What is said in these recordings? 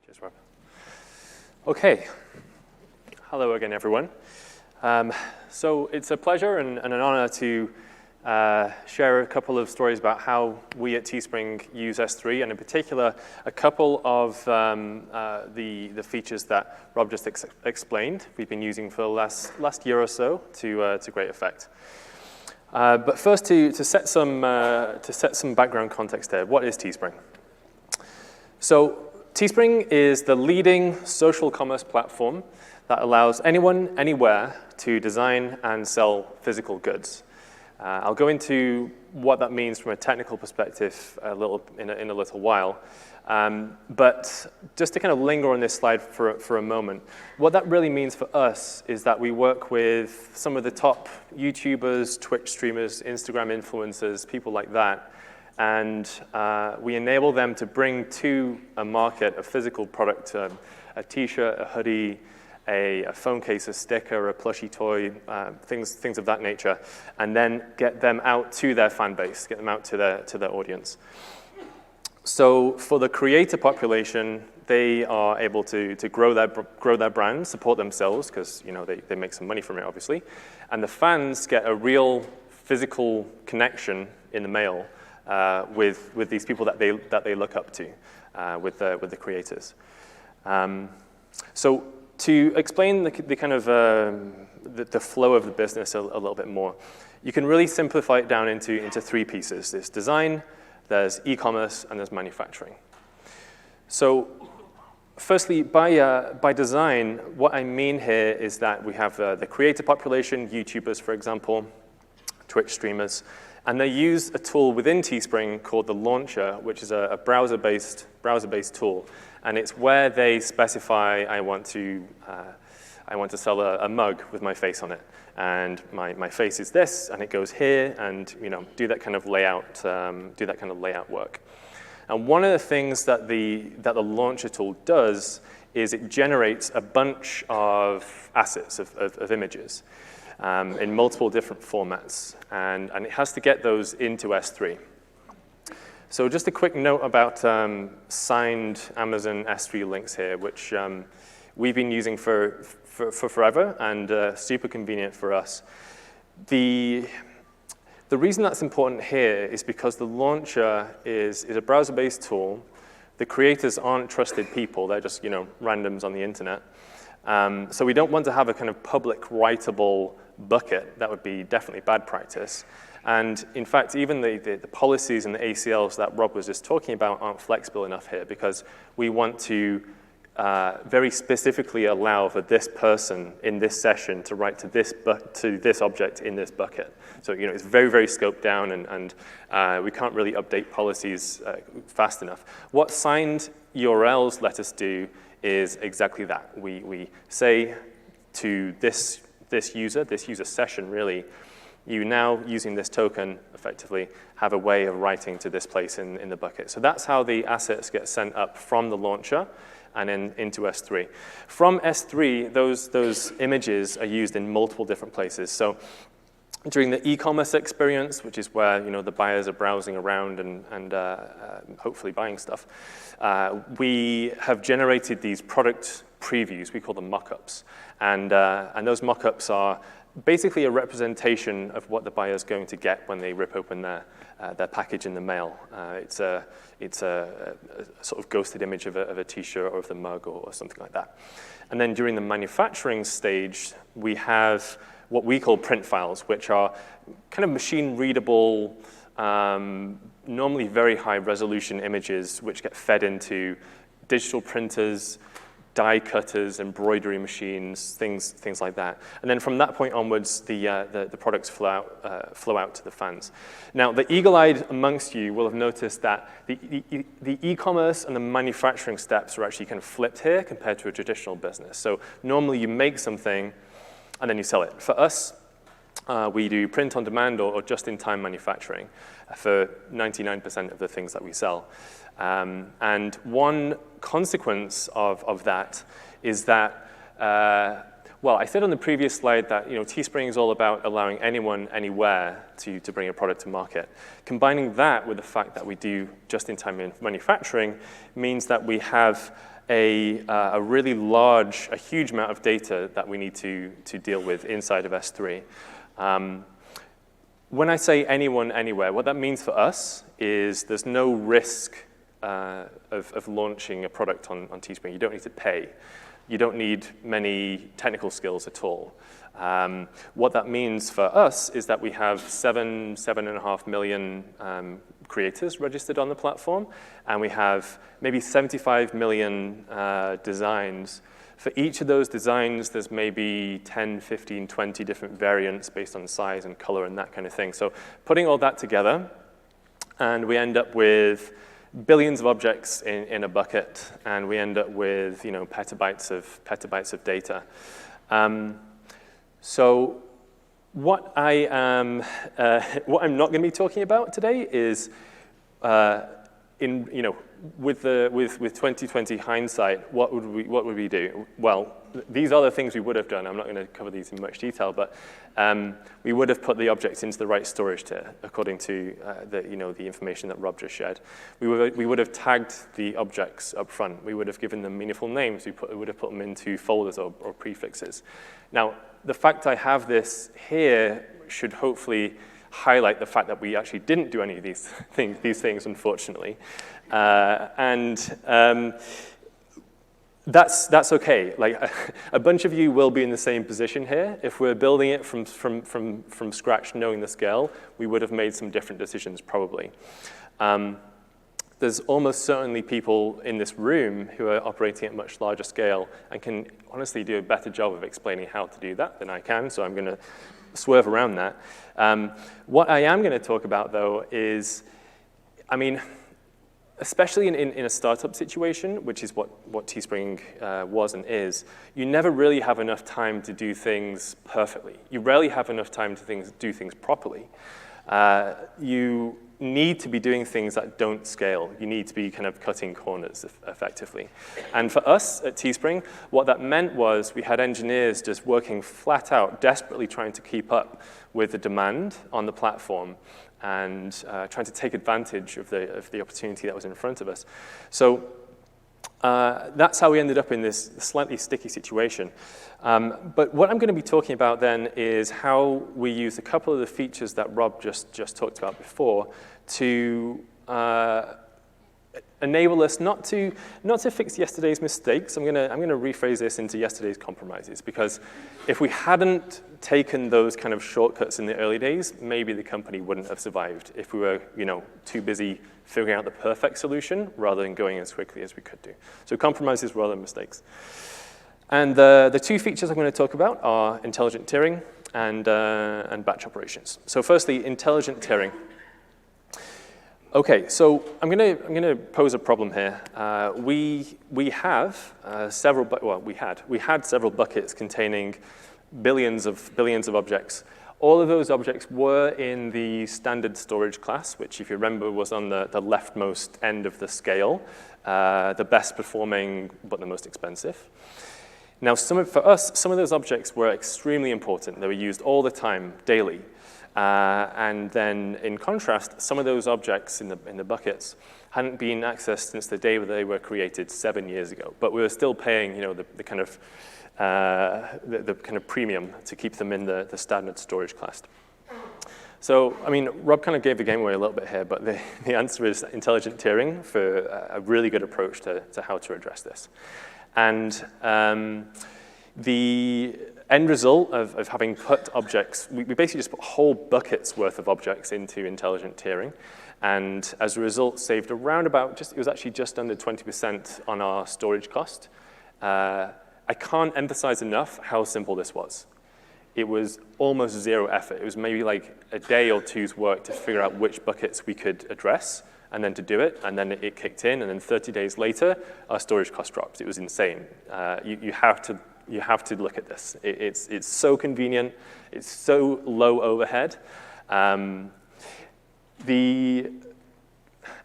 Cheers, Rob. Okay. Hello again, everyone. So it's a pleasure and an honor to share a couple of stories about how we at Teespring use S3, and in particular, a couple of the features that Rob just explained we've been using for the last year or so to great effect. But first, to set some background context here, what is Teespring? So Teespring is the leading social commerce platform that allows anyone, anywhere, to design and sell physical goods. I'll go into what that means from a technical perspective in a little while. But just to kind of linger on this slide for a moment, what that really means for us is that we work with some of the top YouTubers, Twitch streamers, Instagram influencers, people like that, and we enable them to bring to a market a physical product, a t-shirt, a hoodie, a phone case, a sticker, a plushie toy, things of that nature, and then get them out to their fan base, get them out to their audience. So for the creator population, they are able to grow their brand, support themselves, because they make some money from it, obviously, and the fans get a real physical connection in the mail with these people that they look up to, with the creators. So to explain the kind of the flow of the business a little bit more, you can really simplify it down into three pieces. There's design, there's e-commerce, and there's manufacturing. So firstly, by design, what I mean here is that we have the creator population, YouTubers, for example, Twitch streamers, and they use a tool within Teespring called the Launcher, which is a browser-based tool. And it's where they specify, I want to sell a mug with my face on it, and my face is this, and it goes here, and do that kind of layout work. And one of the things that the Launcher tool does is it generates a bunch of assets of images in multiple different formats, and it has to get those into S3. So just a quick note about signed Amazon S3 links here, which we've been using for forever and super convenient for us. The reason that's important here is because the Launcher is a browser-based tool. The creators aren't trusted people. They're just randoms on the internet. So we don't want to have a kind of public writable bucket. That would be definitely bad practice. And in fact, even the policies and the ACLs that Rob was just talking about aren't flexible enough here, because we want to very specifically allow for this person in this session to write to this object in this bucket. So it's very, very scoped down, and we can't really update policies fast enough. What signed URLs let us do is exactly that. We say to this user session, really, you now, using this token, effectively, have a way of writing to this place in the bucket. So that's how the assets get sent up from the Launcher and into S3. From S3, those images are used in multiple different places. So during the e-commerce experience, which is where the buyers are browsing around and hopefully buying stuff, we have generated these product previews. We call them mock-ups. And those mock-ups are basically a representation of what the buyer is going to get when they rip open their package in the mail. It's a sort of ghosted image of a t-shirt or of the mug or something like that. And then during the manufacturing stage, we have what we call print files, which are kind of machine-readable, normally very high-resolution images, which get fed into digital printers, die cutters, embroidery machines, things like that. And then from that point onwards, the products flow out to the fans. Now, the eagle-eyed amongst you will have noticed that the e-commerce and the manufacturing steps are actually kind of flipped here compared to a traditional business. So normally you make something, and then you sell it. For us, we do print on demand or just-in-time manufacturing for 99% of the things that we sell. And one consequence of that is that, well, I said on the previous slide that Teespring is all about allowing anyone, anywhere to bring a product to market. Combining that with the fact that we do just-in-time manufacturing means that we have a really large, a huge amount of data that we need to deal with inside of S3. When I say anyone, anywhere, what that means for us is there's no risk of launching a product on Teespring. You don't need to pay. You don't need many technical skills at all. What that means for us is that we have 7.5 million creators registered on the platform, and we have maybe 75 million designs. For each of those designs, there's maybe 10, 15, 20 different variants based on size and color and that kind of thing. So putting all that together, and we end up with billions of objects in a bucket, and we end up with petabytes of data. So what I'm not going to be talking about today is with 2020 hindsight, what would we do? Well, these are the things we would have done. I'm not going to cover these in much detail, but we would have put the objects into the right storage tier according to the information that Rob just shared. We would have tagged the objects up front. We would have given them meaningful names. We would have put them into folders or prefixes. Now, the fact I have this here should hopefully highlight the fact that we actually didn't do any of these things, unfortunately. That's okay. Like a bunch of you will be in the same position here. If we're building it from scratch, knowing the scale, we would have made some different decisions probably. There's almost certainly people in this room who are operating at much larger scale and can honestly do a better job of explaining how to do that than I can, so I'm going to swerve around that. What I am going to talk about, though, is, especially in a startup situation, which is what Teespring was and is, you never really have enough time to do things perfectly. You rarely have enough time to do things properly. You need to be doing things that don't scale. You need to be kind of cutting corners effectively. And for us at Teespring, what that meant was we had engineers just working flat out, desperately trying to keep up with the demand on the platform and trying to take advantage of the opportunity that was in front of us. So that's how we ended up in this slightly sticky situation. But what I'm going to be talking about then is how we use a couple of the features that Rob just talked about before to enable us not to fix yesterday's mistakes. I'm going to rephrase this into yesterday's compromises, because if we hadn't taken those kind of shortcuts in the early days, maybe the company wouldn't have survived if we were too busy figuring out the perfect solution rather than going as quickly as we could do. So compromises rather than mistakes. And the two features I'm going to talk about are intelligent tiering and batch operations. So firstly, intelligent tiering. Okay, so I'm going to pose a problem here. We have several, we had several buckets containing billions of objects. All of those objects were in the standard storage class, which, if you remember, was on the leftmost end of the scale, the best performing but the most expensive. Now, for us, some of those objects were extremely important. They were used all the time, daily. And then, in contrast, some of those objects in the buckets hadn't been accessed since the day they were created 7 years ago. But we were still paying, the kind of premium to keep them in the standard storage class. So, Rob kind of gave the game away a little bit here, but the answer is intelligent tiering for a really good approach to how to address this. And the end result of having put objects, we basically just put whole buckets worth of objects into intelligent tiering, and as a result saved around about, it was actually just under 20% on our storage cost. I can't emphasize enough how simple this was. It was almost zero effort. It was maybe like a day or two's work to figure out which buckets we could address, and then to do it, and then it kicked in, and then 30 days later, our storage cost dropped. It was insane. You have to look at this. It's so convenient. It's so low overhead. I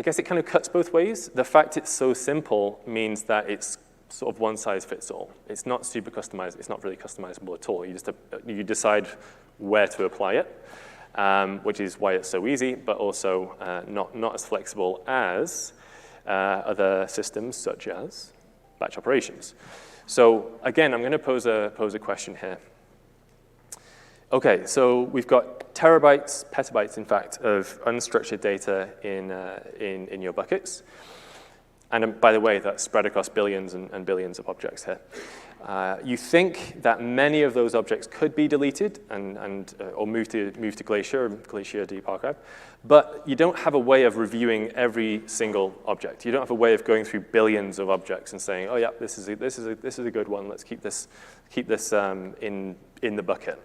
guess it kind of cuts both ways. The fact it's so simple means that it's sort of one size fits all. It's not super customized. It's not really customizable at all. You decide where to apply it, which is why it's so easy, but also not as flexible as other systems such as batch operations. So again, I'm going to pose a question here. Okay, so we've got terabytes, petabytes, in fact, of unstructured data in your buckets. And by the way, that's spread across billions and billions of objects here. You think that many of those objects could be deleted or moved to Glacier Deep Archive, but you don't have a way of reviewing every single object. You don't have a way of going through billions of objects and saying, oh yeah, this is a good one. Let's keep this in the bucket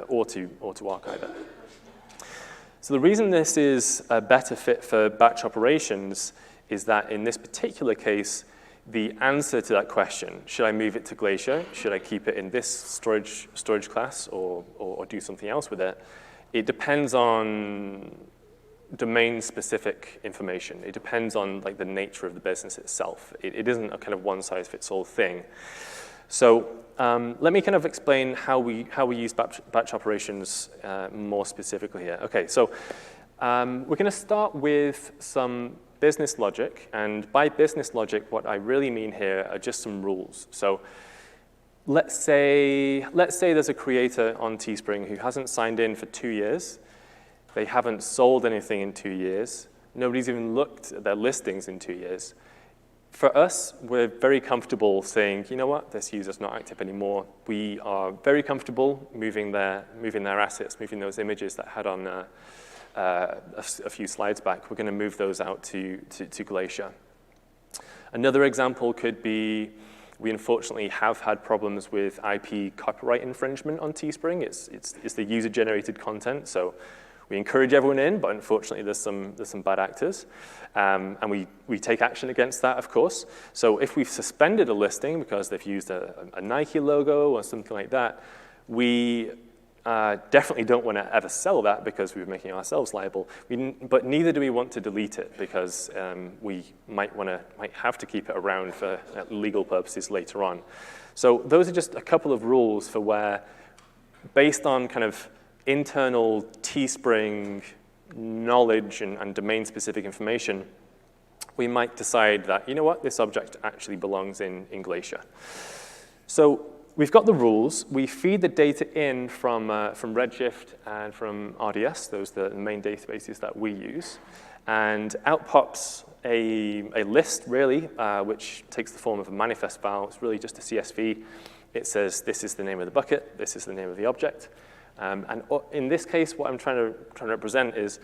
or to archive it. So the reason this is a better fit for batch operations is that in this particular case, the answer to that question, should I move it to Glacier? Should I keep it in this storage class or do something else with it? It depends on domain-specific information. It depends on like the nature of the business itself. It isn't a kind of one-size-fits-all thing. So let me kind of explain how we use batch operations more specifically here. Okay, so we're going to start with some business logic, and by business logic, what I really mean here are just some rules. So let's say there's a creator on Teespring who hasn't signed in for 2 years. They haven't sold anything in 2 years. Nobody's even looked at their listings in 2 years. For us, we're very comfortable saying, you know what, this user's not active anymore. We are very comfortable moving their assets, moving those images that had on a few slides back. We're going to move those out to Glacier. Another example could be we unfortunately have had problems with IP copyright infringement on Teespring. It's the user-generated content, so we encourage everyone in, but unfortunately there's some bad actors. And we take action against that, of course. So if we've suspended a listing because they've used a Nike logo or something like that, we definitely don't want to ever sell that because we're making ourselves liable. But neither do we want to delete it because we might have to keep it around for legal purposes later on. So those are just a couple of rules for where, based on kind of internal Teespring knowledge and domain-specific information, we might decide that, you know what, this object actually belongs in Glacier. So we've got the rules. We feed the data in from Redshift and from RDS. Those are the main databases that we use. And out pops a list, really, which takes the form of a manifest file. It's really just a CSV. It says, this is the name of the bucket. This is the name of the object. And in this case, what I'm trying to represent is,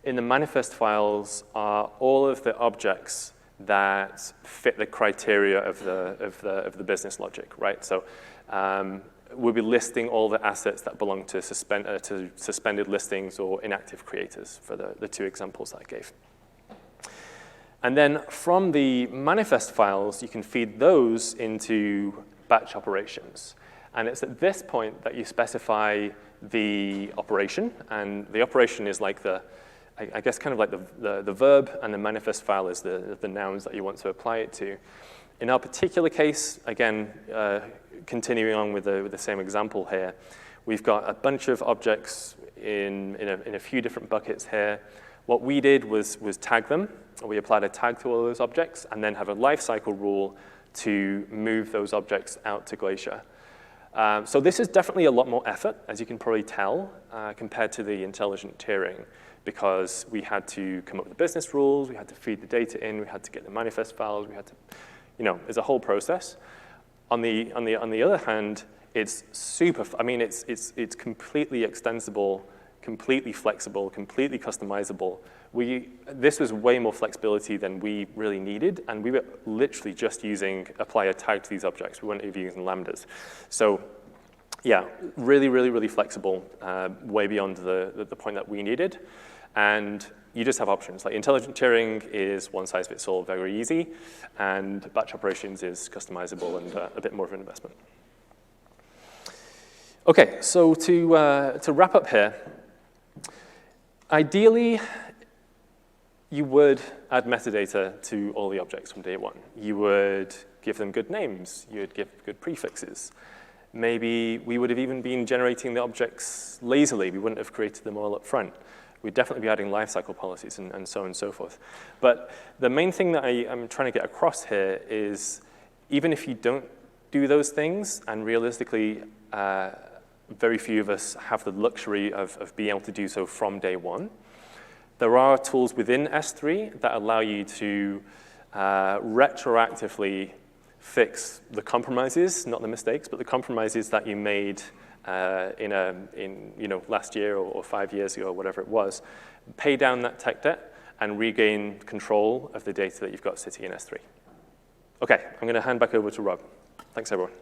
in the manifest files are all of the objects that fit the criteria of the business logic, right? So we'll be listing all the assets that belong to suspended listings or inactive creators for the two examples that I gave. And then from the manifest files, you can feed those into batch operations. And it's at this point that you specify the operation, and the operation is like I guess kind of like the verb, and the manifest file is the nouns that you want to apply it to. In our particular case, again, continuing on with the same example here, we've got a bunch of objects in a few different buckets here. What we did was tag them. We applied a tag to all those objects, and then have a lifecycle rule to move those objects out to Glacier. So this is definitely a lot more effort, as you can probably tell, compared to the intelligent tiering, because we had to come up with the business rules, we had to feed the data in, we had to get the manifest files, we had to, it's a whole process. On the other hand, it's it's completely extensible, completely flexible, completely customizable. This was way more flexibility than we really needed, and we were literally just apply a tag to these objects. We weren't even using lambdas. So yeah, really, really, really flexible, way beyond the point that we needed. And you just have options. Like intelligent tiering is one size fits all, very easy, and batch operations is customizable and a bit more of an investment. Okay, so to wrap up here, ideally, you would add metadata to all the objects from day one. You would give them good names. You would give good prefixes. Maybe we would have even been generating the objects lazily. We wouldn't have created them all up front. We'd definitely be adding lifecycle policies and so on and so forth. But the main thing that I'm trying to get across here is even if you don't do those things, and realistically, very few of us have the luxury of being able to do so from day one, there are tools within S3 that allow you to retroactively fix the compromises, not the mistakes, but the compromises that you made in last year or 5 years ago, or whatever it was, pay down that tech debt and regain control of the data that you've got sitting in S3. Okay, I'm going to hand back over to Rob. Thanks, everyone.